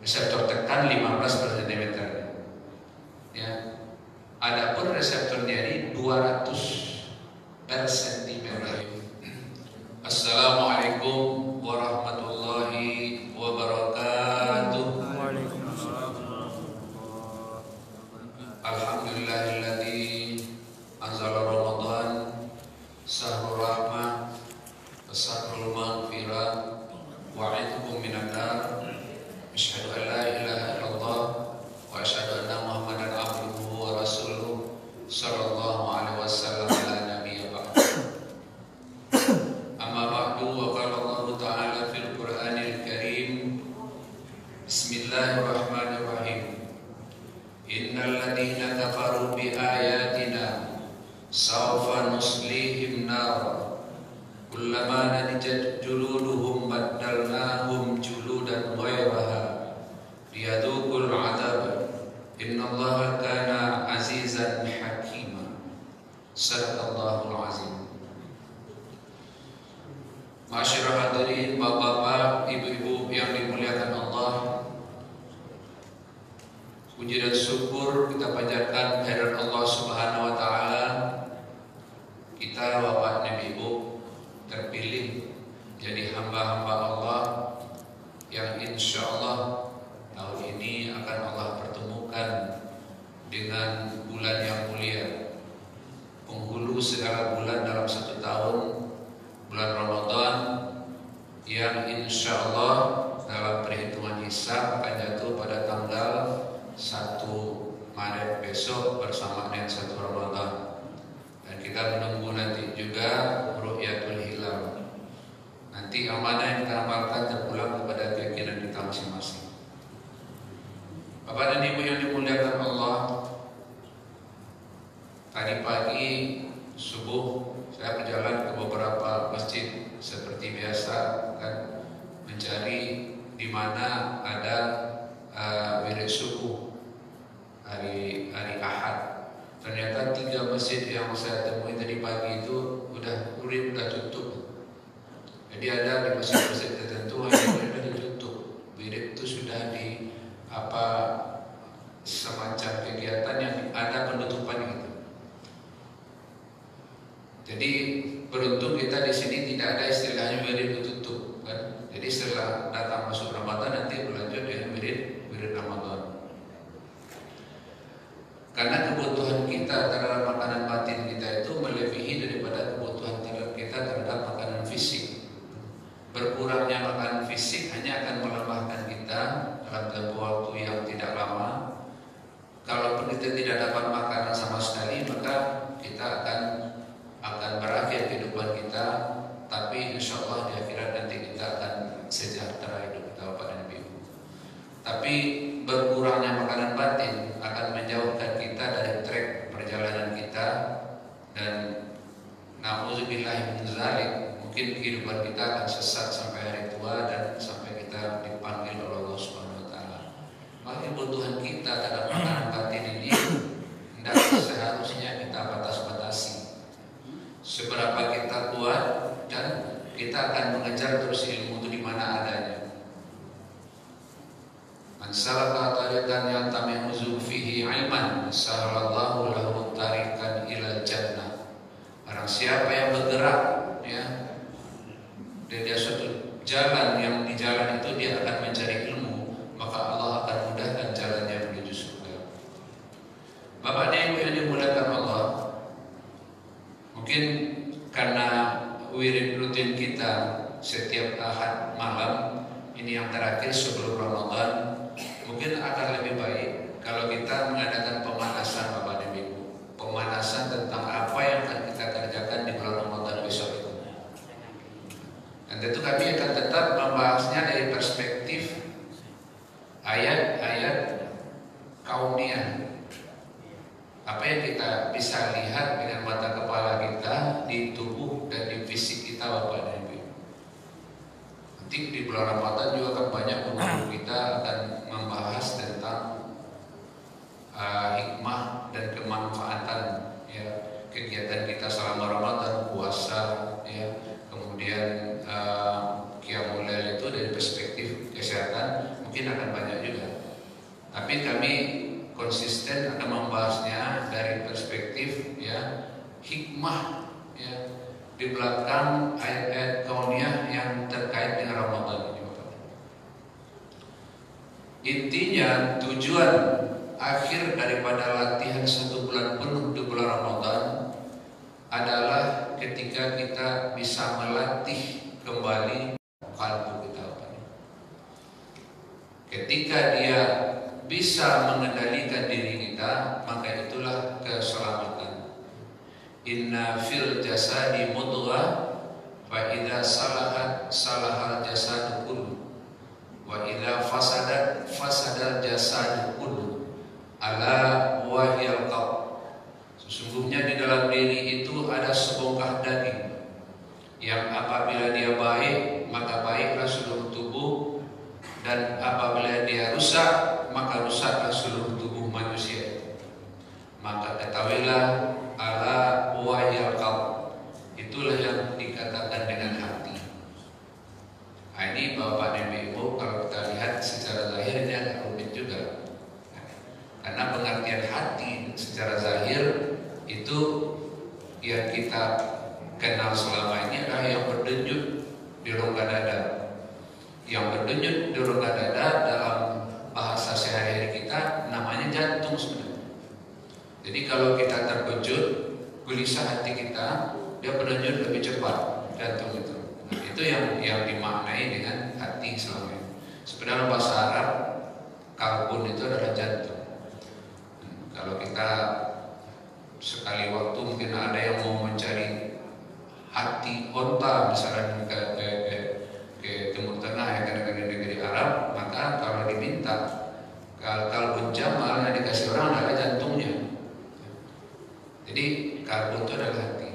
Reseptor tekan 15 per cm. Ya. Adapun reseptor nyeri 200 per cm. Assalamualaikum warahmatullahi wabarakatuh. Alhamdulillahilladzi anzala Ramadan syahrul rahmah wa syahrul maghfirah wa 'idkum minan nar. Asyhadu an la ilaha illallah wa asyhadu anna Muhammadan abduhu wa rasuluh sallallahu alaihi wasallam ala nabiyyi ba'd. Amma ba'du, wa qala Allah ta'ala fil Qur'anil Karim. Bismillahirrahmanirrahim. Innal ladzina kafaru bi ayatina sawfa nuslihim nar kullama nadijat juluduhum baddalnahum juludan ghayraha liyadhuqul 'adab innallaha kana 'azizan hakima. Sadaqallahul 'azim. Masyarul hadirin, bapak-bapak, ibu-ibu yang dimuliakan Allah, puji dan syukur kita panjatkan kehadirat Allah Subhanahu wa taala. Kita bapak dan ibu terpilih jadi hamba-hamba Allah yang insya Allah tahun ini akan Allah pertemukan dengan bulan yang mulia, penghulu segala bulan dalam satu tahun, bulan Ramadan, yang insya Allah dalam perhitungan hisab akan jatuh pada tanggal 1 Maret besok bersamaan dengan 1 Ramadan. Dan kita menunggu nanti juga ru'yatul hilal. Nanti amanah yang kita amalkan terpulang kepada keyakinan kita masing-masing. Bapak dan Ibu yang dimuliakan Allah, tadi pagi subuh saya berjalan ke beberapa masjid seperti biasa, kan, mencari di mana ada wirid subuh hari Ahad. Ternyata 3 masjid yang saya temui tadi pagi itu udah tutup. Jadi ada di masjid-masjid tertentu yang sudah ditutup. Wirid itu sudah di semacam kegiatan yang ada penutupan gitu. Jadi beruntung kita di sini tidak ada istilahnya wirid tutup, kan? Jadi setelah datang masuk Ramadan nanti berlanjut dengan wirid Ramadan. Karena kebutuhan kita terhadap makanan batin kita itu melebihi daripada kebutuhan kita terhadap makanan fisik. Berkurangnya makanan fisik hanya akan melemahkan kita dalam tempoh waktu yang tidak lama. Kalaupun kita tidak dapat makanan sama sekali, maka kita akan berakhir kehidupan kita. Tapi insya Allah di akhirat nanti kita akan sejahtera hidup kita, Bapak dan Ibu. Tapi berkurangnya makanan batin akan menjauhkan kita dari trek perjalanan kita, dan na'udzubillahi min dzalik, mungkin kehidupan kita akan sesat sampai hari tua dan sampai kita dipanggil oleh Allah Subhanahu wa taala. Maka kebutuhan kita terhadap makanan batin ini tidak seharusnya kita batas-batasi. Seberapa kita kuat dan kita akan mengejar terus ilmu itu di mana adanya. Man salaka tariqan yantami'u fihi 'ilman sahalallahu lahu tariqan ilal jannah. Barang siapa yang bergerak, ya, dia suatu jalan yang di jalan itu dia akan mencari ilmu, maka Allah akan mudahkan jalannya menuju surga. Bapak dan Ibu yang dimuliakan Allah, mungkin karena wirid rutin kita setiap Ahad malam ini yang terakhir sebelum Ramadan, mungkin akan lebih baik kalau kita mengadakan pemanasan, Bapak dan Ibu. Pemanasan tentang apa yang akan kita kerjakan di bulan Ramadan besok itu. Dan tentu kami akan tetap membahasnya dari perspektif ayat-ayat kauniyah. Apa yang kita bisa lihat dengan mata kepala kita di tubuh dan di fisik kita, Bapak dan Ibu. Nanti di bulan Ramadan juga akan banyak guru kita akan membahas tentang hikmah dan kemanfaatan, ya, kegiatan kita selama Ramadan, puasa, ya, kemudian qiyamul lail itu dari perspektif kesehatan mungkin akan banyak juga. Tapi kami konsisten akan membahasnya dari perspektif ya hikmah ya di belakang ayat-ayat kauniyah yang terkait dengan Ramadan ini. Intinya tujuan akhir daripada latihan 1 bulan penuh di bulan Ramadan adalah ketika kita bisa melatih kembali kalbu kita. Ketika dia bisa mengendalikan diri kita, maka itulah keselamatan. Inna fil jasadi mudghah fa idza salahat salahal jasadu kullu wa idza fasadat fasadal jasadu kullu ala wahyal qalb. Sesungguhnya di dalam diri itu ada sebongkah daging yang apabila dia baik maka baiklah seluruh tubuh, dan apabila dia rusak maka rusaklah seluruh tubuh manusia. Maka ketahuilah ala wahyal qalb, itulah yang dikatakan dengan hati. Ini Bapak dan Ibu, kalau kita lihat secara zahir ini agak rumit juga, karena pengertian hati secara zahir itu yang kita kenal selama ini adalah yang berdenyut di rongga dada. Yang berdenyut di rongga dada dalam bahasa sehari-hari kita namanya jantung sebenarnya. Jadi kalau kita terkejut, gelisah hati kita, dia berdenyut lebih cepat jantung itu. Nah, itu yang dimaknai dengan hati selama ini. Sebenarnya bahasa Arab kalbun itu adalah jantung. Kalau kita sekali waktu mungkin ada yang mau mencari hati onta misalnya ke Timur Tengah ya, ke negeri-negeri Arab, maka kalau diminta kalbun jamal yang dikasih orang adalah jantungnya. Jadi kalbun itu adalah hati.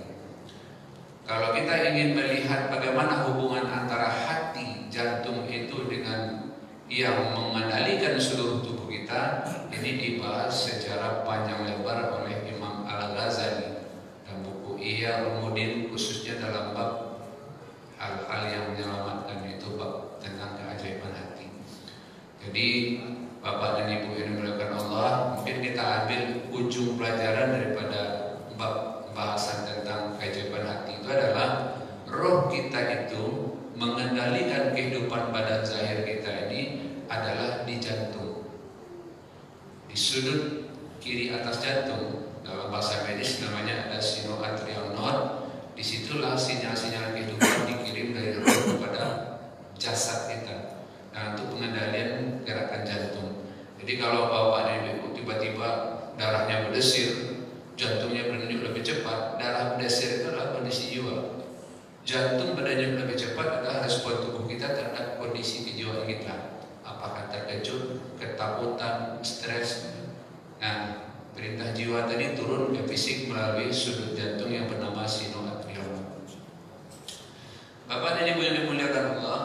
Kalau kita ingin melihat bagaimana hubungan antara hati jantung itu dengan yang mengendalikan seluruh tubuh kita, ini dibahas secara panjang lebar oleh Imam Al-Ghazali dan buku Ihya Ulumuddin, khususnya dalam bab hal-hal yang menyelamatkan, itu bab tentang keajaiban hati. Jadi Bapak dan Ibu yang dimuliakan Allah, mungkin kita ambil ujung pelajaran daripada bab bahasan tentang keajaiban hati itu adalah roh kita itu mengendalikan kehidupan badan zahir kita ini adalah di jantung, di sudut kiri atas jantung. Dalam bahasa medis namanya ada sinoatrial node. Disitulah sinyal-sinyal kehidupan dikirim dari roh kepada jasad kita. Nah, untuk pengendalian gerakan jantung. Jadi kalau Bapak dan Ibu tiba-tiba darahnya berdesir, jantungnya berdenyut lebih cepat, darah berdesir itu adalah kondisi jiwa. Jantung berdenyut lebih cepat adalah respon tubuh kita terhadap kondisi kejiwaan kita. Apakah terkejut, ketakutan, stres. Nah, perintah jiwa tadi turun ke fisik melalui sudut jantung yang bernama sinoatrial. Bapak dan Ibu yang dimuliakan Allah,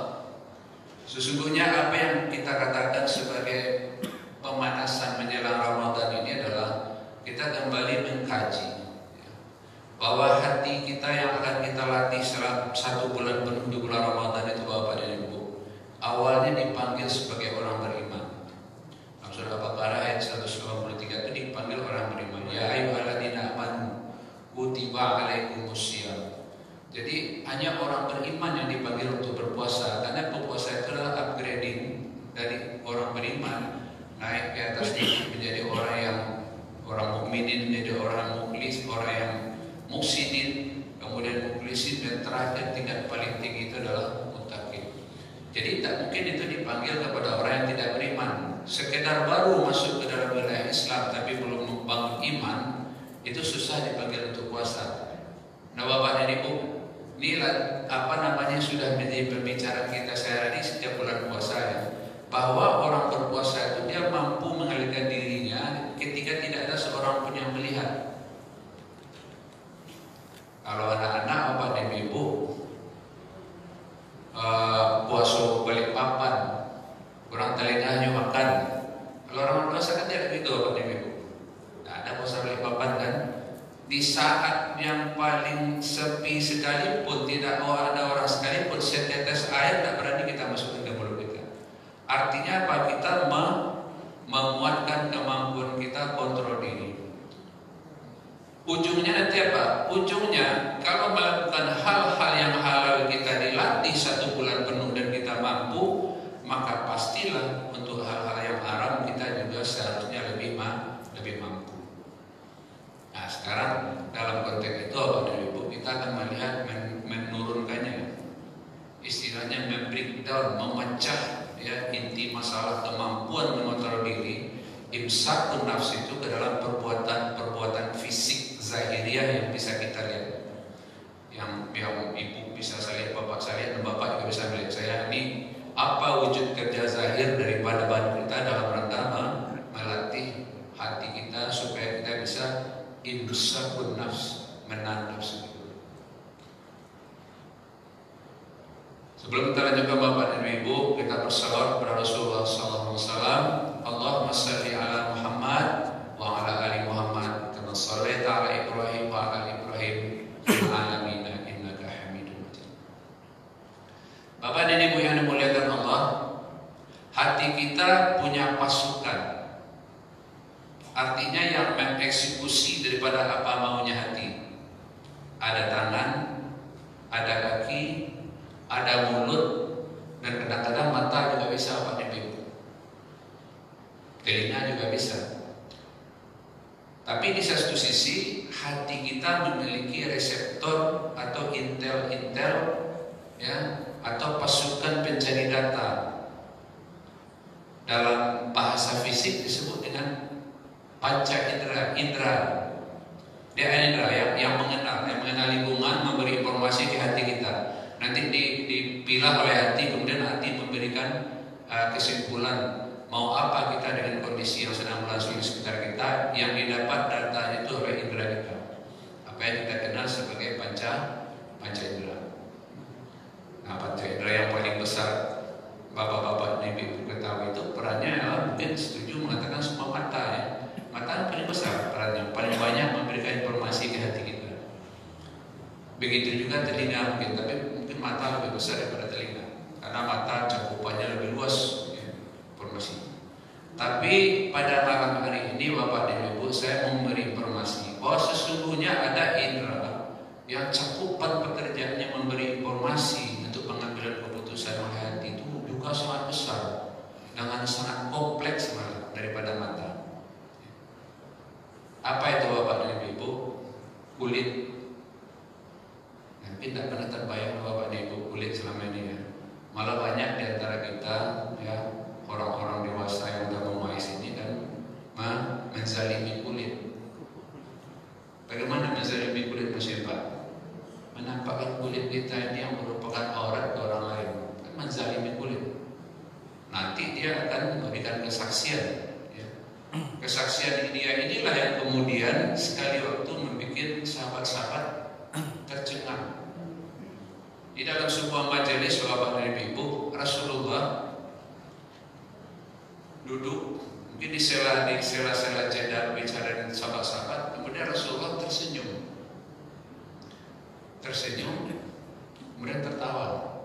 sesungguhnya apa yang kita katakan sebagai pemanasan menjelang Ramadan ini adalah kita kembali mengkaji bahwa hati kita yang akan kita latih selama 1 bulan penuh di bulan Ramadan itu, Bapak dan Ibu, awalnya dipanggil sebagai orang beriman. Dalam surah Al-Baqarah ayat 183 itu dipanggil orang beriman. Ya ayyuhalladzina amanu kutiba alaikumusiyam. Jadi hanya orang beriman yang dipanggil untuk berpuasa, karena berpuasa itu adalah upgrading dari orang beriman naik ke atas menjadi orang mukminin, menjadi orang muklis, orang yang muksinin, kemudian muklisin, dan terakhir tingkat paling tinggi itu adalah muttaqin. Jadi tak mungkin itu dipanggil kepada orang yang tidak beriman. Sekedar baru masuk ke dalam wilayah Islam tapi belum membangun iman, itu susah dipanggil untuk puasa. Nah, Bapak dan Ibu, inilah apa namanya sudah menjadi pembicaraan kita sehari setiap bulan puasa ya, bahwa orang berpuasa itu dia mampu mengalihkan dirinya ketika tidak ada seorang pun yang melihat. Kalau anak-anak Bapak dan Ibu puasa balik papan, kurang telinganya makan. Kalau orang puasa kan tidak begitu Bapak dan Ibu. Tidak ada puasa balik papan kan. Di saat yang paling sepi sekalipun, tidak ada orang sekalipun, setetes air tidak berani kita masukkan ke mulut kita. Artinya apa? Kita menguatkan kemampuan kita kontrol diri. Ujungnya nanti apa? Ujungnya kalau melakukan hal-hal yang halal kita dilatih 1 bulan penuh dan kita mampu, maka pastilah untuk hal-hal yang haram kita juga seharusnya lebih mampu. Nah sekarang dalam konteks itu Bapak dan Ibu, kita akan melihat menurunkannya, istilahnya membreakdown, memecah ya inti masalah kemampuan mengontrol diri, imsakun nafs itu ke dalam perbuatan fisik zahiriah yang bisa kita lihat, yang ibu bisa saya lihat, bapak saya lihat, dan bapak juga bisa melihat saya. Ini apa wujud kerja zahir daripada badan kita dalam rangka melatih hati kita supaya kita bisa imsakun nafs, menahan nafsu. Sebelum kita lanjutkan Bapak dan Ibu, kita bersalawat kepada Rasulullah SAW. Allahumma salli ala Muhammad wa ala ali Muhammad kama shallaita ala Ibrahim wa ala Ibrahim fil alamin innaka Hamidum Majid. Bapak dan Ibu yang dimuliakan Allah, hati kita punya pasukan. Artinya yang mengeksekusi daripada apa maunya hati. Ada tangan, ada kaki, ada mulut, dan kadang-kadang mata juga bisa Bapak dan Ibu. Telinga juga bisa. Tapi di satu sisi hati kita memiliki reseptor atau intel ya, atau pasukan pencari data. Dalam bahasa fisik disebut dengan panca indera. Dia indera yang mengenal lingkungan, memberi informasi ke hati kita. Nanti dipilah oleh hati, kemudian hati memberikan kesimpulan mau apa kita dengan kondisi yang sedang berlangsung di sekitar kita. Yang didapat data itu oleh indera kita, apa yang kita kenal sebagai panca indera. Nah, panca indera yang paling besar bapak-bapak dan ibu ketahui itu perannya mungkin setuju mengatakan semua mata ya. Mata yang paling besar perannya, paling banyak memberikan informasi ke hati kita. Begitu juga telinga mungkin, tapi mungkin mata lebih besar daripada telinga karena mata cakupannya lebih luas ya, informasi. Tapi pada malam hari ini Bapak dan Ibu, saya memberi informasi bahwa sesungguhnya ada indera yang cakupan pekerjaannya memberi informasi untuk pengambilan keputusan oleh hati itu juga sangat besar, dengan sangat kompleks malah daripada mata. Apa itu Bapak dan Ibu? Kulit. Mungkin tidak pernah terbayang Bapak dan Ibu kulit selama ini ya. Malah banyak di antara kita ya, orang-orang dewasa yang sudah memais ini dan menzalimi kulit. Bagaimana menzalimi kulit Mas Pak? Menampakkan kulit kita ini yang merupakan aurat ke orang lain, kan menzalimi kulit. Nanti dia akan memberikan kesaksian. Kesaksian dia inilah yang kemudian sekali waktu membuat sahabat-sahabat tercengang. Di dalam sebuah majelis Bapak dan Ibu, Rasulullah duduk mungkin di sela-sela jeda bicara dengan sahabat-sahabat, kemudian Rasulullah tersenyum, kemudian tertawa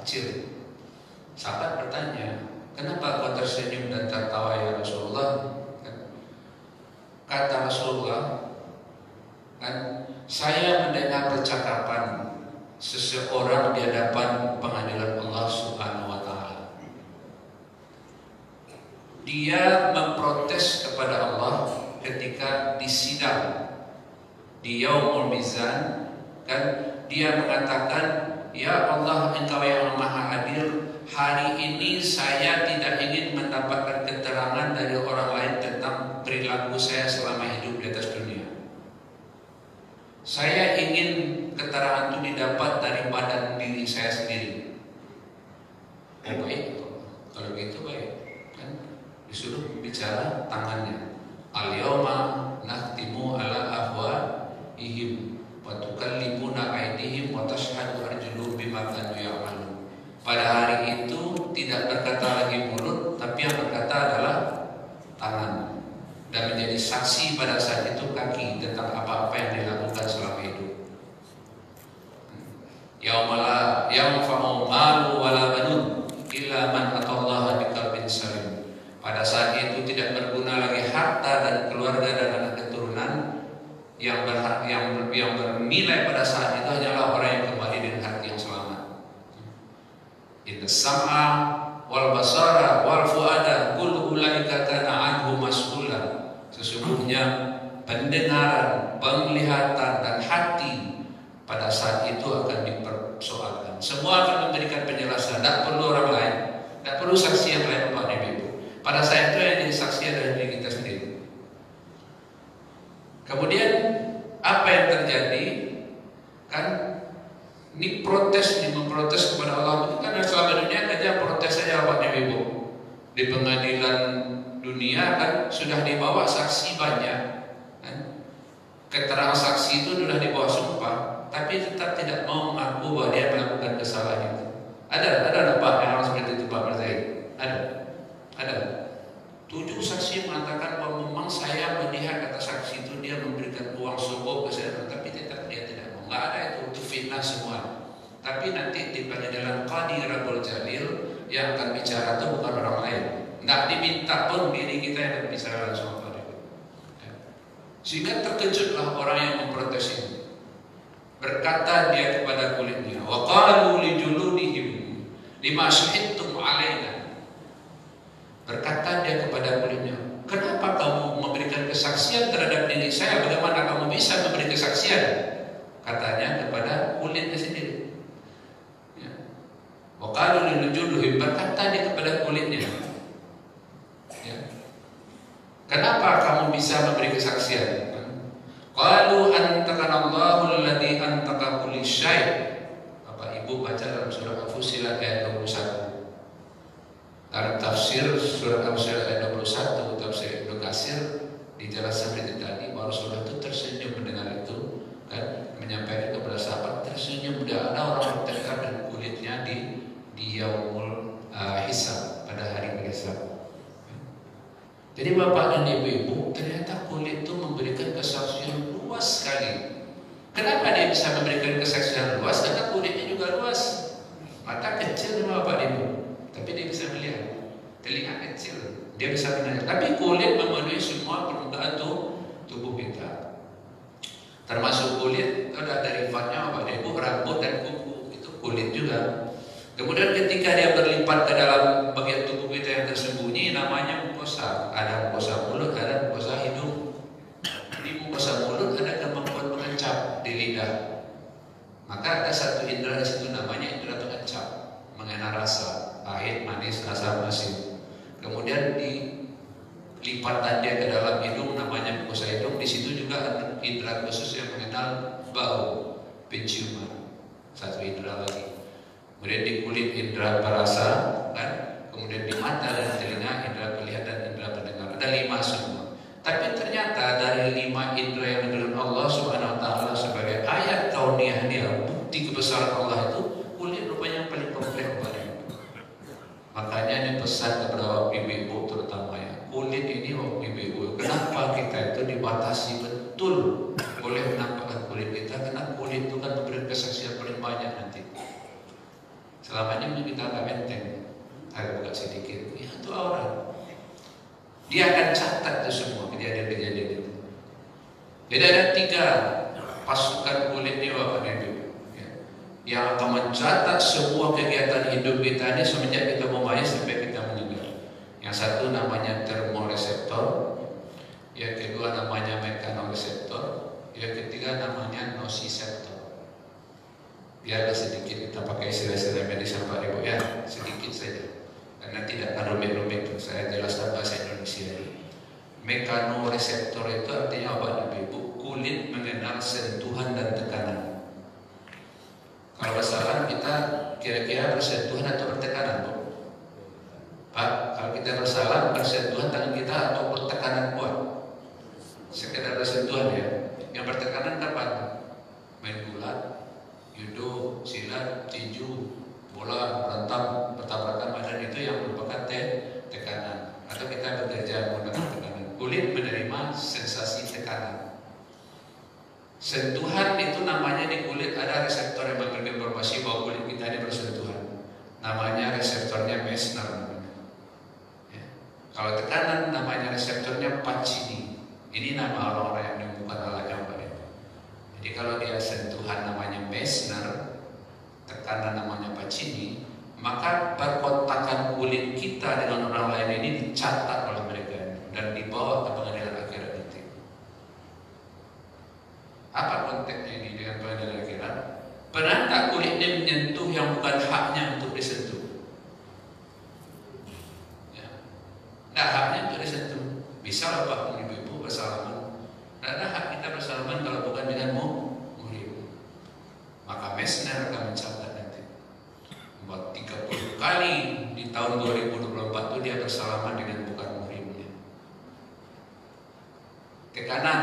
kecil. Sahabat bertanya, kenapa kau tersenyum dan tertawa ya Rasulullah? Kata Rasulullah, kan saya mendengar percakapan seseorang di hadapan pengadilan Allah Subhanahu wa Ta'ala. Dia memprotes kepada Allah ketika disidang di Yaumul Mizan, kan dia mengatakan, ya Allah, Engkau yang Maha Adil, hari ini saya tidak ingin mendapatkan keterangan dari orang lain tentang perilaku saya selama hidup di atas dunia. Saya ingin keterangan itu didapat dari badan diri saya sendiri. Oh baik, kalau gitu baik. Kan disuruh bicara tangannya. Al-yawma nakhtimu ala afwahihim wa tukallimuna aydihim wa tashhadu arjuluhum bima kanu ya'malun. Pada hari itu tidak berkata lagi mulut, tapi yang berkata adalah tangan, dan menjadi saksi pada saat itu kaki tentang apa-apa yang dilakukan selama hidup. Yaumala yanfa'u malu wala banun illa man yang bernilai pada saat itu hanyalah orang yang kembali dengan hati yang selamat. Inna sam'a wal basara wal fuada kullu ulaika kana anhu mas'ula. Sesungguhnya pendengaran, penglihatan dan hati pada saat itu akan dipersoalkan. Semua akan memberikan penjelasan. Tidak perlu orang lain, tidak perlu saksi yang lain, Bapak dan Ibu. Pada saat itu yang jadi saksi adalah diri kita sendiri. Kemudian apa yang terjadi? Kan ini memprotes kepada Allah. Kan selama dunia kerja protes saja, Bapak dan Ibu. Di pengadilan dunia kan sudah dibawa saksi banyak, kan? Keterangan saksi itu sudah dibawa sumpah, tapi tetap tidak mau mengaku bahwa dia melakukan kesalahan itu. Ada Pak yang orang seperti itu, Pak Berzaid? Ada 7 saksi mengatakan bahwa memang saya melihat kata saksi itu dia memberikan uang subuh ke saya, tapi tetap dia tidak mau. Nggak ada itu fitnah semua. Tapi nanti di pengadilan Qadi Rabbul Jalil yang akan bicara itu bukan orang lain. Nggak diminta pun diri kita yang berbicara langsung kepada itu. Sehingga terkejutlah orang yang memprotes ini. Berkata dia kepada kulitnya, wa qalu li juludihim lima syahidtum alaina. Berkata dia kepada kulitnya, kenapa kamu memberikan kesaksian terhadap diri saya? Bagaimana kamu bisa memberi kesaksian? Katanya kepada kulitnya sendiri. Wa qalu li juludihim, berkata dia kepada kulitnya, kenapa kamu bisa memberi kesaksian? Qalu antakana Allahu alladzi antaka kulli syai'. Bapak Ibu baca dalam surah Al-Fussilat ayat 21. Dalam tafsir surah Al-Fussilat ayat 21, tafsir Ibnu Katsir dijelaskan seperti tadi bahwa Rasulullah itu tersenyum mendengar itu, kan, menyampaikan kepada sahabat, tersenyum. Tidak ada orang bertekad dan kulitnya di yaumul hisab, pada hari hisab. Jadi Bapak dan Ibu-ibu, ternyata kulit itu memberikan kesaksian luas sekali. Kenapa dia bisa memberikan kesaksian luas? Karena kulitnya juga luas. Mata kecil Bapak dan Ibu, tapi dia bisa melihat. Telinga kecil, dia bisa mendengar. Tapi kulit memenuhi semua permukaan tubuh kita. Termasuk kulit, ada derivatnya Bapak dan Ibu, rambut dan kuku, itu kulit juga. Kemudian ketika dia berlipat ke dalam bagian tubuh kita yang tersembunyi, namanya mukosa. Ada mukosa mulut, ada mukosa hidung. Di mukosa mulut ada kemampuan mengencap di lidah. Maka ada satu indera di situ namanya indera pengencap, mengenal rasa pahit, manis, asam, asin. Kemudian di lipatan dia ke dalam hidung namanya mukosa hidung. Di situ juga ada indera khusus yang mengenal bau, penciuman. Satu indera lagi. Kemudian di kulit indera perasa, kan? Kemudian di mata dan telinga indera penglihatan, indera pendengar. Ada 5 semua. Tapi ternyata dari 5 indera yang diberikan Allah Subhanahu Wa Taala sebagai ayat kauniyah dia, bukti kebesaran Allah itu, kulit rupanya yang paling kompleks banget. Makanya ini pesan kepada ibu-ibu terutama ya, kulit ini ibu-ibu. Kenapa kita itu dibatasi betul oleh penampakan kulit kita? Karena kulit itu kan memberikan kesaksian paling banyak nanti. Selama ini kita agak enteng, agak buka sedikit. Ya, itu aurat. Dia akan catat itu semua kejadian-kejadian itu. Jadi ada 3 pasukan kulit ini Bapak dan Ibu, ya, yang akan mencatat semua kegiatan hidup kita ini semenjak kita memahami sampai kita meninggal. Yang satu namanya termoreseptor, yang kedua namanya mekanoreseptor, yang ketiga namanya nosiseptor. Biarlah sedikit kita pakai istilah-istilah medis Bapak Ibu ya, sedikit saja. Karena tidak akan rumit-rumit, saya jelaskan bahasa Indonesia ini. Mekanoreseptor itu artinya Bapak Ibu, kulit mengenal sentuhan dan tekanan. Kalau bersalah kita kira-kira bersentuhan atau bertekanan, Bu? Pak, kalau kita bersalah bersentuhan tangan kita atau bertekanan kuat? Sekedar bersentuhan ya. Yang bertekanan kapan? Main gulat, judo, silat, tinju, bola, berantem, bertabrakan badan, itu yang merupakan tekanan. Atau kita bekerja menggunakan tekanan. Kulit menerima sensasi tekanan. Sentuhan itu namanya di kulit ada reseptor yang memberikan informasi bahwa kulit kita ini bersentuhan. Namanya reseptornya Meissner. Ya. Kalau tekanan namanya reseptornya Pacini. Ini nama orang-orang yang menemukan alat gambar. Jadi kalau dia sentuhan namanya Meissner, tekanan namanya Pacini, maka perkontakan kulit kita dengan orang lain ini dicatat oleh mereka dan dibawa ke pengadilan akhirat nanti. Apa konteksnya ini dengan pengadilan akhirat? Pernah tak kulitnya menyentuh yang bukan haknya untuk disentuh? Ya. Tidak haknya untuk disentuh. Bisa lah Pak ibu-ibu bersalaman. Tidak ada hak kita bersalaman kalau bukan dengan muhrim. Maka Meissner akan mencatat nanti. Buat 30 kali di tahun 2024 itu dia bersalaman dengan bukan muhrimnya. Tekanan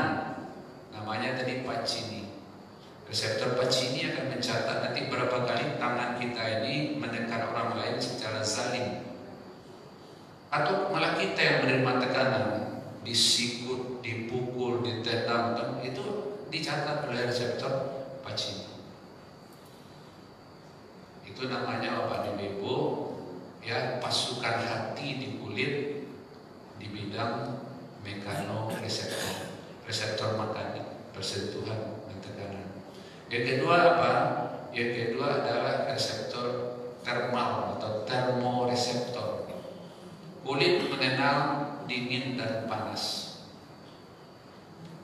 namanya tadi Pacini. Reseptor Pacini akan mencatat nanti berapa kali tangan kita ini menekan orang lain secara zalim, atau malah kita yang menerima tekanan, disikut, dipukul, ditendang, itu dicatat oleh reseptor Pacini. Itu namanya Bapak dan Ibu, ya, pasukan hati di kulit di bidang mekanoreseptor, reseptor makanik, persentuhan dan tekanan. Yang kedua apa? Yang kedua adalah reseptor termal atau termoreseptor. Kulit mengenal dingin dan panas.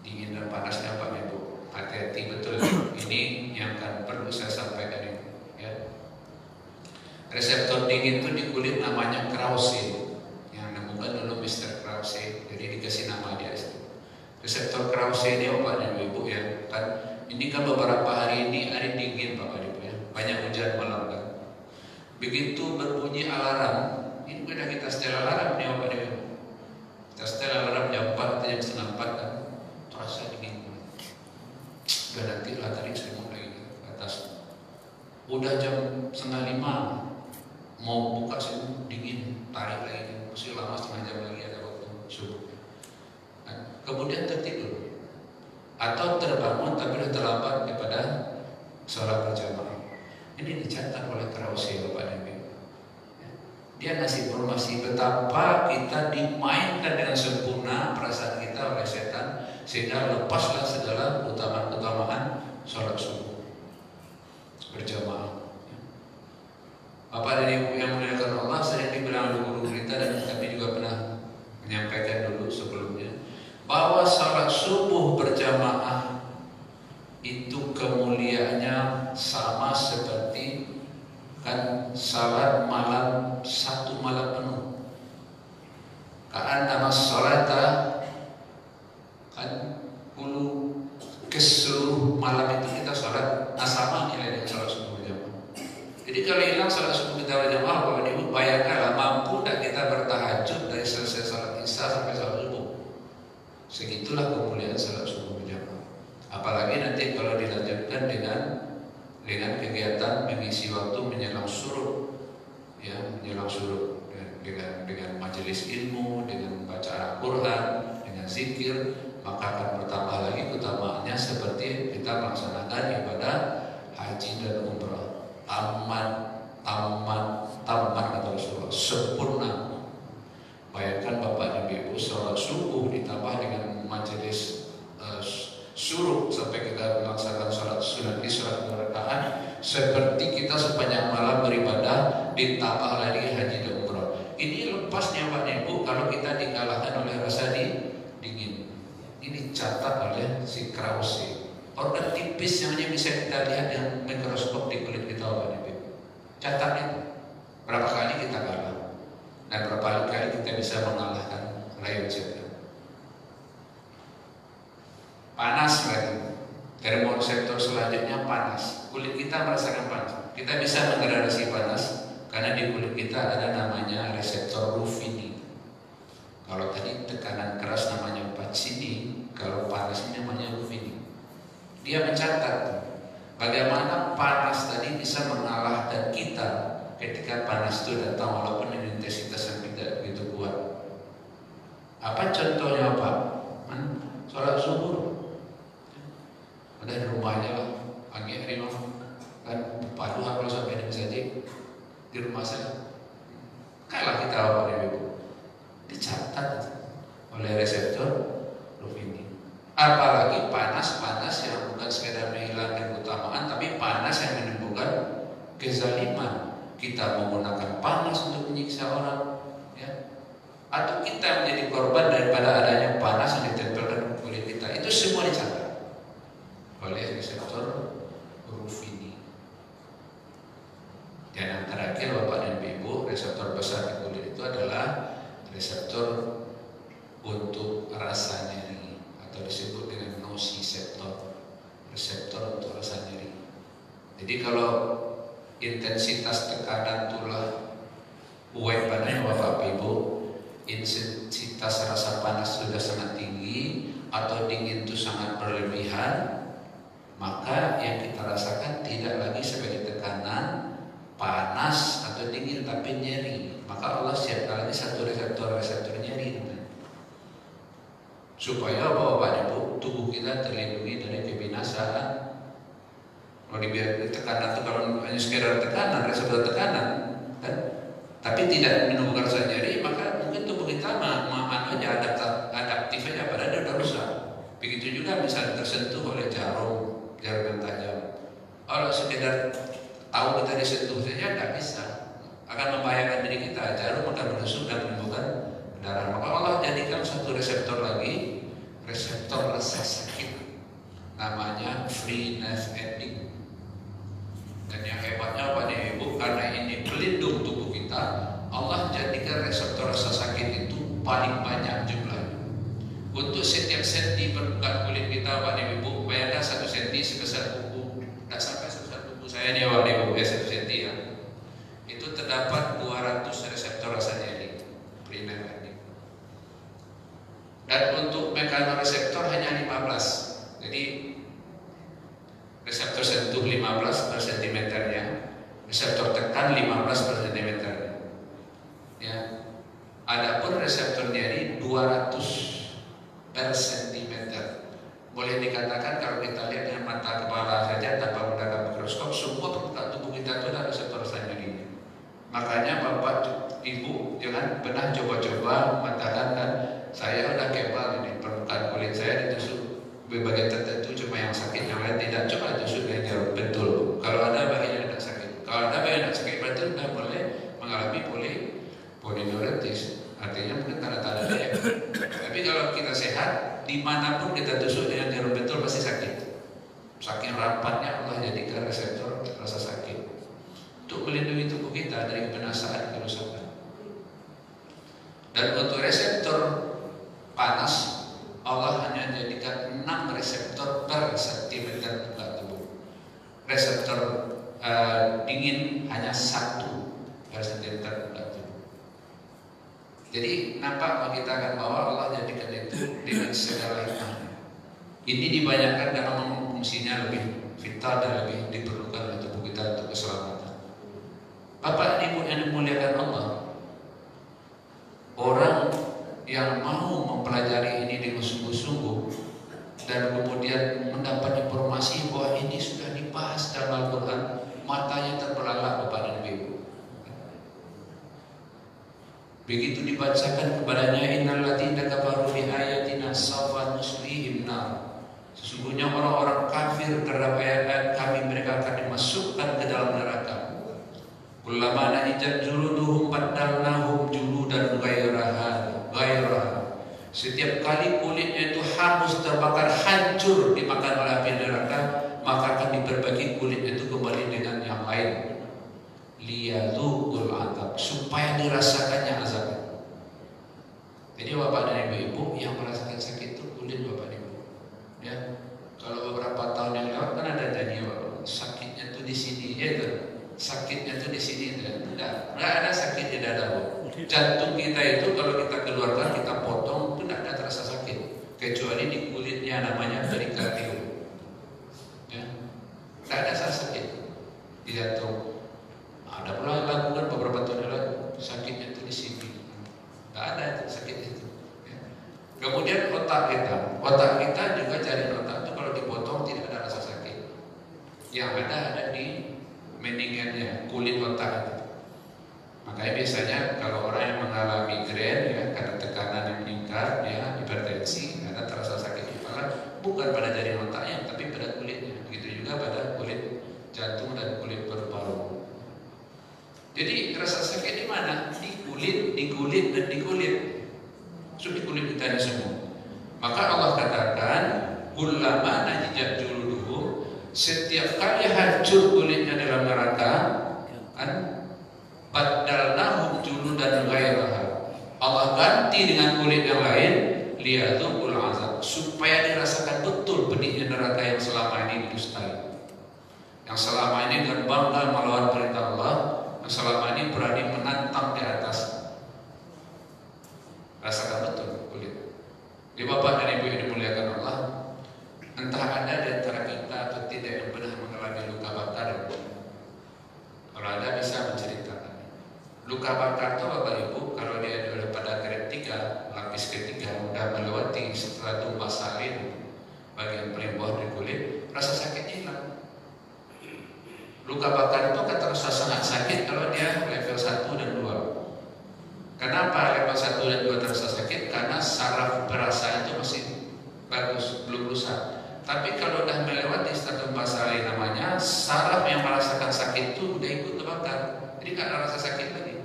Dingin dan panasnya Pak Ibu, hati-hati betul. Ini yang akan perlu saya sampaikan ini. Ya. Reseptor dingin itu di kulit namanya Krause. Yang nemukan dulu Mr. Krause, jadi dikasih nama dia. Reseptor Krause ini Bapak dan Ibu ya, kan ini kan beberapa hari ini hari dingin Bapak Ibu ya, banyak hujan malam kan. Begitu berbunyi alarm, ini sudah kita setel alarm nih Bapak Ibu. Kita setel alarm jam 4 atau jam setengah 4 kan, terasa dingin. Udah nanti lah tadi selimut lagi ke atas. Udah jam setengah 5 mau buka selimut dingin, tarik lagi, masih lama setengah jam lagi ada waktu subuh. Nah, kemudian tertidur atau terbangun tapi sudah terlambat daripada sholat berjamaah. Ini dicatat oleh Krause Bapak dan Ibu. Dia ngasih informasi betapa kita dimainkan dengan sempurna perasaan kita oleh setan, sehingga lepaslah segala keutamaan sholat subuh berjamaah. Bapak dan Ibu yang muliakan Allah, sering dibilang oleh guru kita dan kami juga pernah menyampaikan dulu sebelumnya, bahwa salat subuh berjamaah itu kemuliaannya sama seperti kan salat malam satu malam penuh. Ka'annama sholata kan hulu keseluruh malam itu kita salat sama nilai dengan salat subuh berjamaah. Jadi kalau hilang salat subuh kita berjamaah, Bapak Ibu bayangkanlah mampu tak kita bertahajud dari selesai salat isya sampai salat subuh. Segitulah kemuliaan salat subuh berjamaah. Apalagi nanti kalau dilanjutkan dengan kegiatan mengisi waktu menjelang syuruk, ya, menjelang syuruk dengan majelis ilmu, dengan baca Al-Quran, dengan zikir, maka akan bertambah lagi keutamaannya seperti kita melaksanakan ibadah haji dan umrah. Tamat kata Rasulullah, sempurna. Bayangkan Bapak dan Ibu, sholat subuh ditambah dengan majelis syuruk sampai kita melaksanakan sholat sunat isra 2 rakaat, seperti kita sepanjang malam beribadah ditambah lagi haji dan umrah. Ini lepasnya Bapak dan Ibu kalau kita dikalahkan oleh rasa dingin. Ini catat oleh si Krause. Organ tipis yang hanya bisa kita lihat dengan mikroskop di kulit kita Bapak dan Ibu. Catat itu. Berapa kali kita kalah dan berapa kali kita bisa mengalahkan rayon setan. Panas lagi. Termoreseptor selanjutnya panas. Kulit kita merasakan panas. Kita bisa mengradasi panas karena di kulit kita ada namanya reseptor Ruffini. Kalau tadi tekanan keras namanya Pacini, kalau panas ini namanya Ruffini. Dia mencatat bagaimana panas tadi bisa mengalahkan kita ketika panas itu datang walaupun intensitas yang tidak begitu kuat. Apa contohnya Pak? Sholat subuh. Ada di rumahnya lah, pagi hari kan padu kalau sampai ini saja di rumah saya. Kalah kita Bapak Ibu. Dicatat oleh reseptor Ruffini. Apalagi panas-panas yang bukan sekedar sekedar menghilangkan keutamaan, tapi panas yang menimbulkan kezaliman. Kita menggunakan panas untuk menyiksa orang, ya, atau kita menjadi korban daripada adanya panas yang ditempelkan ke kulit kita. Itu semua dicatat oleh reseptor huruf ini. Dan yang terakhir Bapak dan Ibu, reseptor besar di kulit itu adalah reseptor untuk rasa nyeri, atau disebut dengan nociceptor, reseptor untuk rasa nyeri. Jadi kalau intensitas tekanan tulah uap pada Bapak Ibu, intensitas rasa panas sudah sangat tinggi atau dingin itu sangat berlebihan, maka yang kita rasakan tidak lagi sebagai tekanan panas atau dingin, tapi nyeri. Maka Allah siapkan lagi satu reseptor nyeri, supaya Bapak Ibu, tubuh kita terlindungi dari kebinasaan. Kalau dibiarkan tekanan itu, kalau hanya sekedar tekanan, reseptor tekanan, kan, tapi tidak menimbulkan rasa nyeri, maka mungkin tubuh kita adaptif aja, padahal dia udah rusak. Begitu juga misalnya tersentuh oleh jarum yang tajam. Kalau sekedar tahu kita disentuh saja nggak bisa, akan membahayakan diri kita. Jarum akan menusuk dan menimbulkan darah. Maka Allah jadikan satu reseptor lagi, reseptor rasa sakit, namanya free nerve ending. Dan yang hebatnya Bapak dan Ibu, karena ini pelindung tubuh kita, Allah jadikan reseptor rasa sakit itu paling banyak jumlahnya. Untuk setiap senti permukaan kulit kita Bapak dan Ibu, bayangkan 1 senti sebesar kuku, tidak sampai sebesar kuku saya nih Bapak dan Ibu, 1 senti ya. Itu terdapat 200 reseptor rasa nyeri, free nerve ending. Dan untuk mekanoreseptor hanya 15. Jadi reseptor sentuh 15 per sentimeternya, reseptor tekan 15 per sentimeternya. Ya. Adapun reseptor nyeri 200 per sentimeter. Boleh dikatakan kalau kita lihat dengan mata kepala saja tanpa menggunakan mikroskop, semua permukaan tubuh kita itu ada reseptor rasa nyeri. Makanya Bapak Ibu jangan pernah coba-coba mengatakan, kan, saya udah kebal di permukaan kulit saya ditusuk bagian tertentu cuma yang sakit, yang lain tidak. Coba tusuk yang jauh, betul. Kalau ada bagian yang tidak sakit, kalau ada bagian yang tidak sakit, berarti sudah boleh mengalami polineurotis. Artinya mungkin tanda-tanda dia. Tapi kalau kita sehat, dimanapun kita tusuk dengan jarum betul pasti sakit. Saking rapatnya Allah jadikan reseptor rasa sakit untuk melindungi tubuh kita dari kebinasaan kerusakan. Dan untuk reseptor panas, Allah hanya jadikan 6 reseptor per sentimeter tubuh. Reseptor dingin hanya 1 per sentimeter tubuh. Jadi nampak kita akan bahwa Allah jadikan itu dengan segala hikmahnya. Ini dibanyakan karena fungsinya lebih vital dan lebih diperlukan oleh tubuh kita untuk keselamatan. Bapak Ibu yang dimuliakan Allah, orang yang mau mempelajari ini dengan sungguh-sungguh dan kemudian mendapat informasi bahwa ini sudah dibahas dalam Al-Quran, matanya terbelalak Bapak dan Ibu. Begitu dibacakan kepadanya, innal ladzina kafaru bi ayatina sawfa nuslihim nar. Sesungguhnya orang-orang kafir terhadap ayat-ayat kami, mereka akan dimasukkan ke dalam neraka. Kullama nadijat juluduhum baddalnahum juludan ghairaha. Setiap kali kulitnya itu hangus, terbakar, hancur dimakan oleh api neraka, maka akan diperbaiki kulitnya itu kembali dengan yang lain. Liyadzuqul azab, supaya dirasakannya azab. Jadi Bapak dan Ibu yang merasakan sakit itu kulit Bapak dan Ibu. Ya, kalau beberapa tahun yang lewat kan ada nyanyi Bapak, sakitnya tuh di sini, ya itu. Sakitnya tuh di sini, enggak ada sakit di dada Bu. Jantung kita itu kalau kita keluarkan, kita potong, itu tidak ada terasa sakit, kecuali di kulitnya namanya perikardium. Ya, tidak ada sakit di jantung. Ada pula yang lakukan beberapa tahun yang lalu, sakitnya itu di sini, tidak ada itu sakit itu. Ya. Kemudian otak kita juga jaring otak itu kalau dipotong tidak ada rasa sakit. Yang ada di mendingannya, kulit otak itu. Makanya biasanya kalau orang yang mengalami migrain, ya, karena tekanan yang meningkat, ya, hipertensi, karena terasa sakit di kepala, bukan pada jaring otaknya, tapi pada kulitnya. dikulit dan dikulit. Sudah kulit kita ini semua. Maka Allah katakan, kullama najijat juluduhum, setiap kali hancur kulitnya dalam neraka, badalnahum juludan ghairaha. Allah ganti dengan kulit yang lain, liyadzuqul azab, supaya dirasakan betul pedihnya neraka yang selama ini didustai. Yang selama ini dengan bangga melawan perintah Allah, yang selama ini berani menantang di atas. Rasakan betul kulit. Di Bapak dan Ibu yang dimuliakan Allah, entah ada di antara kita atau tidak yang pernah mengalami luka bakar. Kalau ada bisa menceritakan. Luka bakar itu Bapak Ibu, kalau dia ada pada grade 3, lapis ketiga, sudah melewati setelah tumbas salin bagian paling bawah dari kulit, rasa sakitnya hilang. Luka bakar itu akan terasa sangat sakit kalau dia level 1 dan 2. Kenapa level 1 dan 2 terasa sakit? Karena saraf perasa itu masih bagus, belum rusak. Tapi kalau sudah melewati stadium basali namanya, saraf yang merasakan sakit itu udah ikut terbakar. Jadi nggak ada rasa sakit lagi.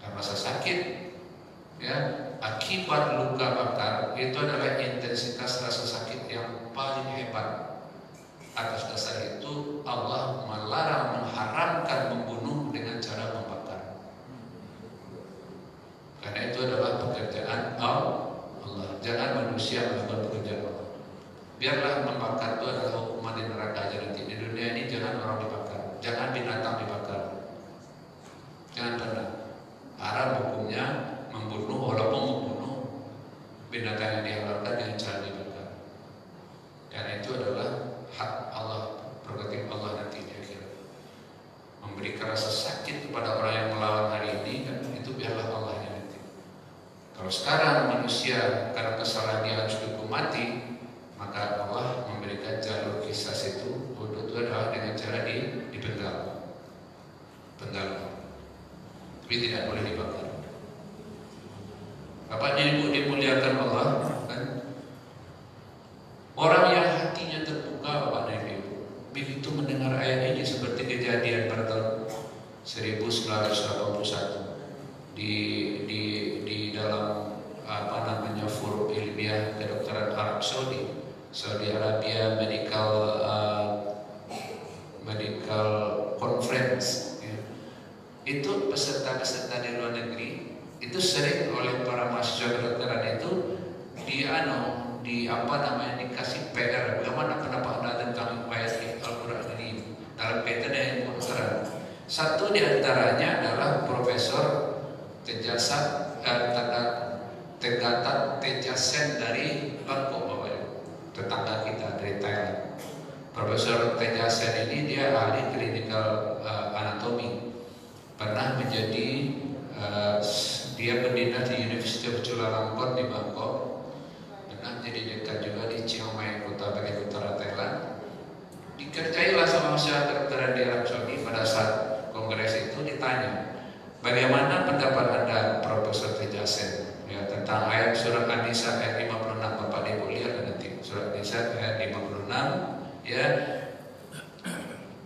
Dan rasa sakit, ya, akibat luka bakar itu adalah intensitas rasa sakit yang paling hebat. Atas dasar itu Allah melarang, mengharamkan membunuh dengan cara membakar. Karena itu adalah pekerjaan Allah. Jangan manusia melakukan pekerjaan Allah. Biarlah membakar itu adalah hukuman di neraka aja nanti. Di dunia ini jangan orang dibakar, jangan binatang dibakar. Jangan pernah. Haram hukumnya membunuh, walaupun membunuh binatang yang dihalalkan dengan cara dibakar. Karena itu adalah hak Allah, prerogatif Allah nanti di akhirat. Memberikan rasa sakit kepada orang yang melawan hari ini, kan itu biarlah Allahnya nanti. Kalau sekarang manusia karena kesalahan dia harus dihukum mati, maka Allah memberikan jalur kisas itu adalah dengan cara dipenggal, tapi tidak boleh dibakar. Bapak dan Ibu dimuliakan Allah, kan? Orang yang hatinya terbuka, Bapak dan Ibu, begitu mendengar ayat ini seperti kejadian pada tahun 1981 di dalam forum ilmiah kedokteran Arab Saudi Arabia Medical Conference, ya. Itu peserta-peserta di luar negeri itu sering oleh para mahasiswa kedokteran itu dikasih PR bagaimana pendapat Anda tentang ayat Al-Quran ini dalam kaitan dengan kedokteran. Satu di antaranya adalah Profesor Tegatat Tejasen dari Bangkok, Bapak Ibu, tetangga kita dari Thailand. Profesor Tejasen ini dia ahli klinikal anatomi, pernah menjadi dia pendidik di University of Chulalongkorn di Bangkok, pernah jadi dekan juga di Chiang Mai, kota bagian utara Thailand. Dikerjailah sama masyarakat kedokteran di Arab Saudi. Pada saat kongres itu ditanya, bagaimana pendapat Anda Profesor Tejasen, ya, tentang ayat surat An-Nisa ayat 56. Bapak Ibu lihat nanti surat An-Nisa ayat 56, ya.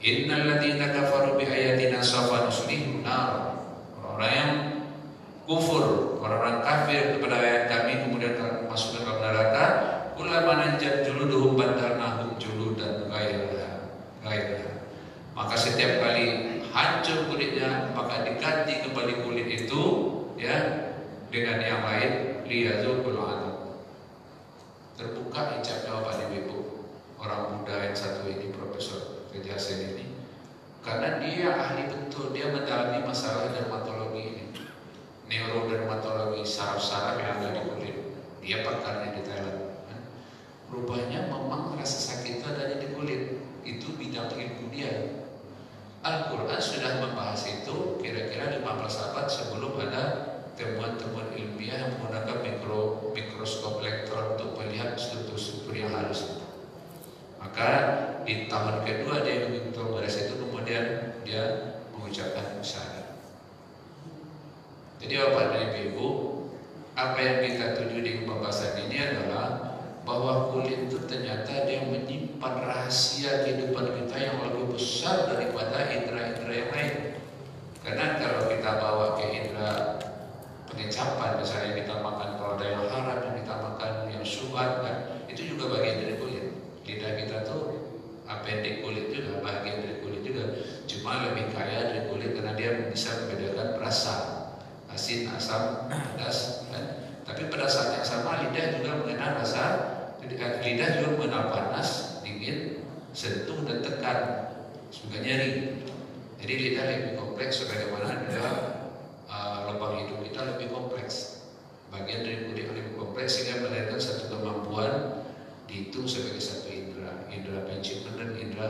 Innal ladzina kafaru bi ayatina sawfa nuslihim nar. Orang yang kufur, orang-orang kafir kepada ayat kami kemudian masuk ke dalam neraka, kullama nanjat juluduhum badalnahum juludan ghairaha. Maka setiap kali hancur kulitnya, maka diganti kembali kulit itu, ya, dengan yang lain, liyadzuqul azab. Terbuka hijabnya Bapak dan Ibu, orang muda yang satu ini, Profesor Tejasen ini, karena dia ahli betul, dia mendalami masalah dermatologi ini, neurodermatologi, saraf-saraf yang ada di kulit. Dia pakarnya di Thailand. Rupanya memang rasa sakit itu ada di kulit. Itu bidang ilmu dia. Al-Quran sudah membahas itu kira-kira 15 abad sebelum ada temuan-temuan ilmiah yang menggunakan mikroskop elektron untuk melihat struktur-struktur yang halus. Maka di tahun kedua dia mengikuti kongres itu, kemudian dia mengucapkan syahadat. Jadi Bapak dan Ibu, apa yang kita tuju di pembahasan ini adalah bahwa kulit itu ternyata dia menyimpan rahasia kehidupan kita yang lebih besar daripada indera-indera yang lain. bisa membedakan rasa asin, asam, pedas kan? Tapi pada saat yang sama lidah juga mengenal rasa, lidah juga mengenal panas, dingin, sentuh dan tekan, juga nyeri. Jadi lidah lebih kompleks sebagaimana dalam lubang hidung kita lebih kompleks. Bagian dari kulit lebih kompleks sehingga melahirkan satu kemampuan dihitung sebagai satu indera, indera penciuman dan indera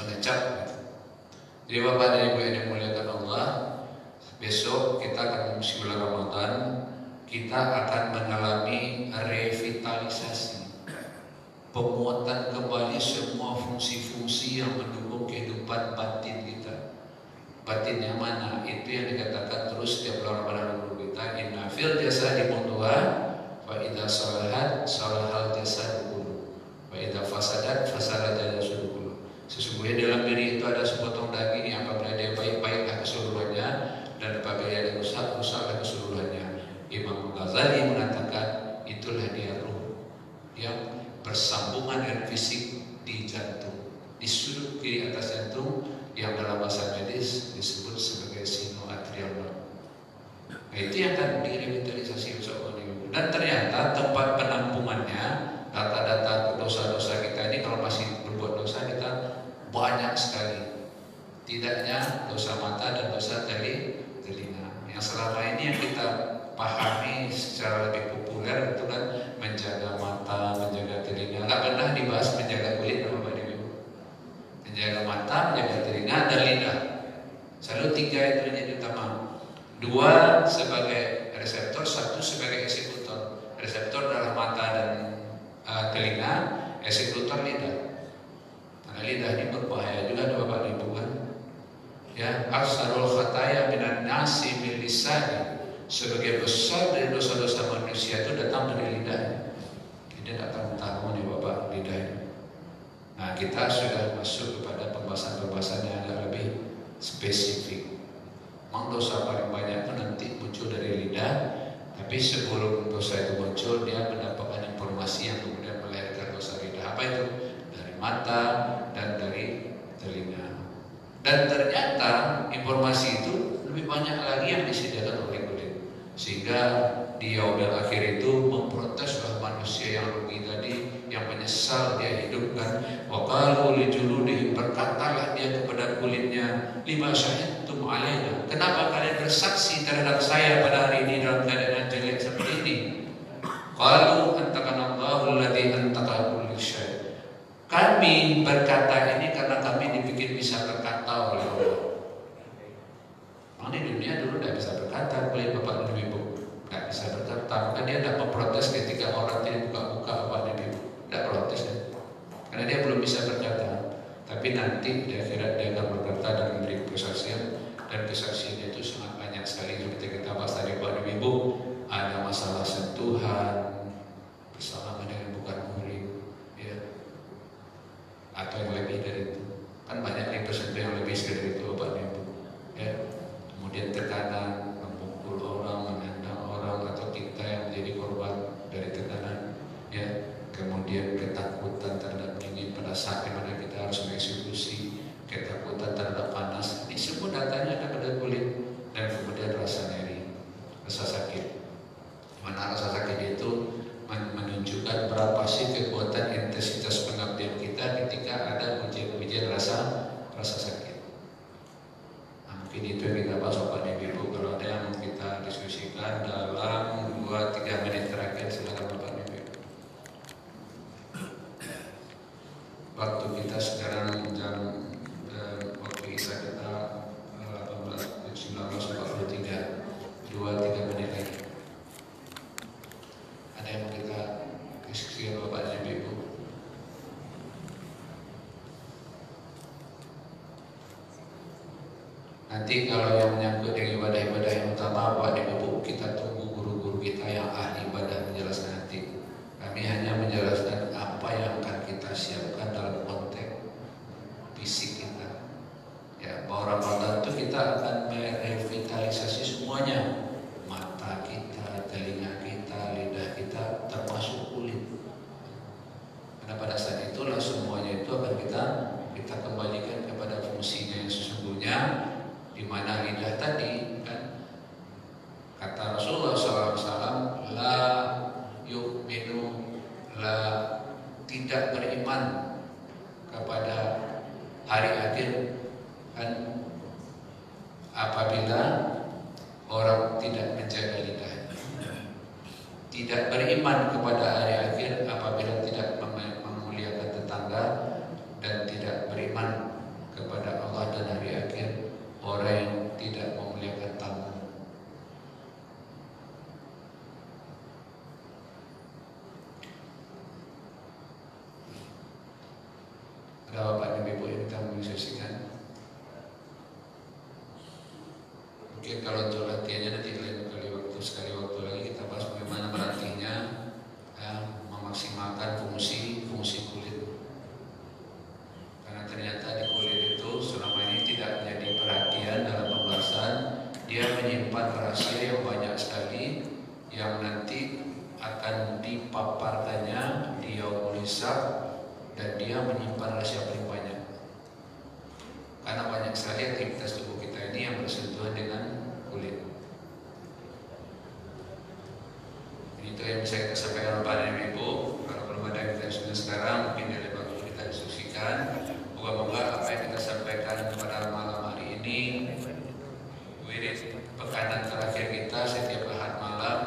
pengecap. Jadi Bapak dan Ibu yang dimuliakan Allah, besok kita akan memasuki bulan Ramadan, kita akan mengalami revitalisasi, penguatan kembali semua fungsi-fungsi yang mendukung kehidupan batin kita. Batin yang mana? Itu yang dikatakan terus setiap bulan Ramadan guru kita, inna fil jasadi mudghah wa idza salahat salahal jasadu kullu wa idza fasadat fasadat jasadu kullu. Sesungguhnya dalam diri itu ada sepotong daging yang apabila dia baik-baiklah keseluruhannya, dan apabila dia rusak, rusaklah keseluruhannya. Imam Ghazali mengatakan itulah dia ruh yang bersambungan dengan fisik di jantung, di sudut kiri atas jantung yang dalam bahasa medis disebut sebagai sinoatrial. Nah, itu yang akan direvitalisasi insyaallah. Dan ternyata tempat penampungannya, data-data dosa-dosa kita ini, kalau masih berbuat dosa kita banyak sekali. Tidaknya dosa mata dan dosa telinga. Yang selama ini yang kita pahami secara lebih populer itu kan menjaga mata, menjaga telinga. Nggak pernah dibahas menjaga kulit sama Bapak Ibu. Menjaga mata, menjaga telinga dan lidah. Selalu tiga itu menjadi utama. Dua sebagai reseptor, satu sebagai eksekutor. Reseptor adalah mata dan telinga, eksekutor lidah. Karena lidah ini berbahaya juga ada Bapak Ibu kan. Ya, aksarul khataya minan nasi bil lisani. Sebagian besar dari dosa-dosa manusia itu datang dari lidah. Dia datang tahu nih Bapak lidah ini. Nah, kita sudah masuk kepada pembahasan-pembahasan yang agak lebih spesifik. Memang dosa paling banyak itu nanti muncul dari lidah, tapi sebelum dosa itu muncul dia mendapatkan informasi yang kemudian melahirkan dosa lidah. Apa itu? Dari mata dan dari telinga. Dan ternyata informasi itu lebih banyak lagi yang disediakan oleh kulit, sehingga di yaumil akhir itu memproteslah manusia yang rugi tadi, yang menyesal dia hidupkan. Wa qalu li juludihim, berkatalah dia kepada kulitnya, lima syahidtum alaina, kenapa kalian bersaksi terhadap saya pada hari ini dalam keadaan jelek seperti ini? Qalu antakanallahu alladzi antaka kulli syai'. Kami berkata ini karena kami dibikin bisa berkata oleh Allah. Di dunia dulu tidak bisa berkata, kulit Bapak dan Ibu tidak bisa berkata, maka dia tidak memprotes ketika orang tidak buka-buka Bapak dan Ibu, tidak protes ya. Karena dia belum bisa berkata. Tapi nanti di akhirat dia akan berkata dan memberi kesaksian, dan kesaksiannya itu sangat banyak sekali. Seperti kita bahas tadi Bapak dan Ibu, ada masalah sentuhan, bersalaman dengan bukan murid, ya, atau yang lebih dari itu. Kan banyak yang tersentuh yang lebih dari itu Bapak dan Ibu, ya. Kemudian tekanan, memukul orang, menendang orang, atau kita yang menjadi korban dari tekanan, ya. Kemudian ketakutan terhadap dingin pada saat dimana kita harus mengeksekusi, ketakutan terhadap panas. Ini semua datanya ada pada kulit. Dan kemudian rasa nyeri, rasa sakit. Mana rasa sakit itu menunjukkan berapa sih kekuatan intensitas pengabdian kita ketika ada ujian-ujian rasa sakit. Ini itu yang kita bahas Bapak dan Ibu. Kalau ada yang kita diskusikan dalam 2-3 menit terakhir, silakan Bapak dan Ibu. Waktu kita sekarang jam waktu isya kita 19:43, 2-3 menit lagi. Ada yang mau kita diskusikan Bapak dan Ibu? Nanti kalau yang menyangkut dengan ibadah-ibadah yang utama, Bapak dan Ibu, kita tunggu guru-guru kita yang ahli ibadah menjelaskan nanti. Kami hanya menjelaskan apa yang akan kita siapkan dalam konteks fisik kita. Ya, bahwa Ramadan itu kita akan merevitalisasi semuanya, mata kita, telinga kita, lidah kita, termasuk kulit. Karena pada saat itulah semuanya itu akan kita kembalikan kepada daripada fungsinya yang sesungguhnya, di mana lidah tadi kan kata Rasulullah SAW, la yu'minu, la tidak beriman kepada hari akhir kan apabila orang tidak menjaga lidahnya. Tidak beriman kepada hari akhir apabila tidak memuliakan tetangga, dan tidak beriman kepada Allah dan hari akhir orang yang tidak memuliakan tamu. Ada Bapak dan Ibu yang kita menyaksikan. Mungkin kalau untuk latihannya nanti lain sekali waktu lagi kita bahas bagaimana melatihnya, ya, memaksimalkan fungsi kulit. Karena ternyata di kulit itu selama ini tidak menjadi perhatian dalam pembahasan. Dia menyimpan rahasia yang banyak sekali yang nanti akan dipaparkannya di yaumul hisab, dan dia menyimpan rahasia paling banyak. Karena banyak sekali aktivitas tubuh kita ini yang bersentuhan dengan kulit. Itu yang bisa kita sampaikan kepada Ibu. Kalau belum ada yang kita diskusikan sekarang, mungkin dari waktu kita diskusikan. Moga-moga apa yang kita sampaikan pada malam hari ini, wirid pekanan terakhir kita setiap Ahad malam,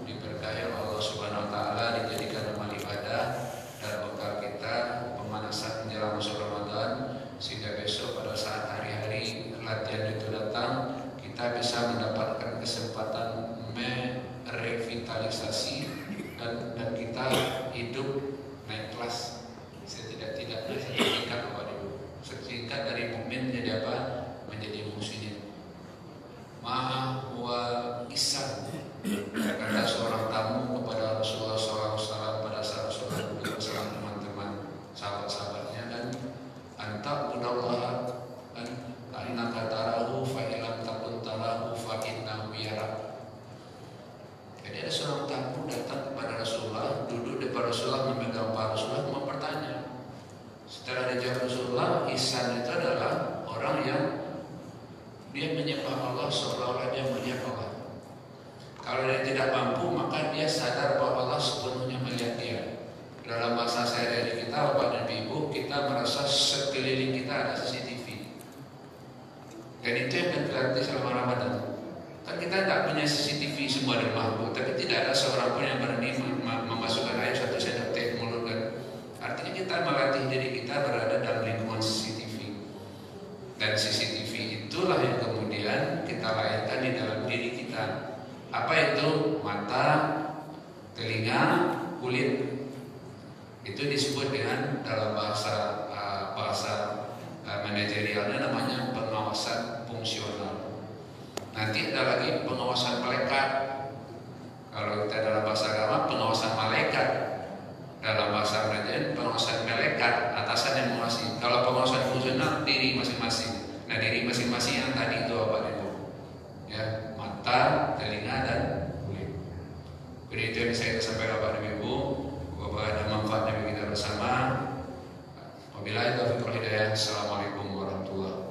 diberkahi Allah Subhanahu Wa Taala, dijadikan amal ibadah dan bekal kita pemanasan menjelang masuk Ramadan, sehingga besok pada saat hari-hari latihan itu datang, kita bisa mendapatkan kesempatan merevitalisasi dan kita hidup naik kelas setidak-tidaknya setingkat Bapak Ibu, setingkat dari mukmin menjadi apa? Menjadi muslim. Wa isan, kata seorang tamu kepada Rasulullah SAW pada saat Rasulullah duduk bersama teman-teman sahabat-sahabatnya, dan anta budallah dan ka'inaka tarahu fa'ilam takun tarahu fa'innahu yarak. Jadi ada seorang tamu datang kepada Rasulullah, duduk di depan Rasulullah, memegang paha Rasulullah, mau bertanya. Setelah dijawab Rasulullah, ihsan itu adalah orang yang dia menyembah Allah seolah-olah dia melihat Allah. Kalau dia tidak mampu, maka dia sadar bahwa Allah sepenuhnya melihat dia. Dalam bahasa sehari-hari kita, Bapak dan Ibu, kita merasa sekeliling kita ada CCTV. Dan itu yang akan terjadi selama Ramadan. Kan kita tidak punya CCTV semua di rumah, tapi tidak ada seorang pun yang berani memasukkan air 1 sendok teh mulut kan. Artinya kita melatih diri kita berada dalam lingkungan CCTV. Dan CCTV itulah yang kemudian kita lahirkan di dalam diri kita. Apa itu? Mata, telinga, kulit. Itu disebut dengan dalam bahasa manajerialnya namanya pengawasan fungsional. Nanti ada lagi pengawasan melekat. Kalau kita dalam bahasa agama, pengawasan malaikat. Dalam bahasa manajemen, pengawasan melekat, atasan yang mengawasi. Kalau pengawasan fungsional, diri masing-masing. Nah, diri masing-masing yang tadi itu apa itu? Ya, mata, telinga, dan kulit. Jadi itu yang saya sampaikan kepada Ibu. Bahwa ada manfaatnya bagi kita bersama. Wabillahi taufiq wal hidayah. Assalamualaikum warahmatullahi wabarakatuh.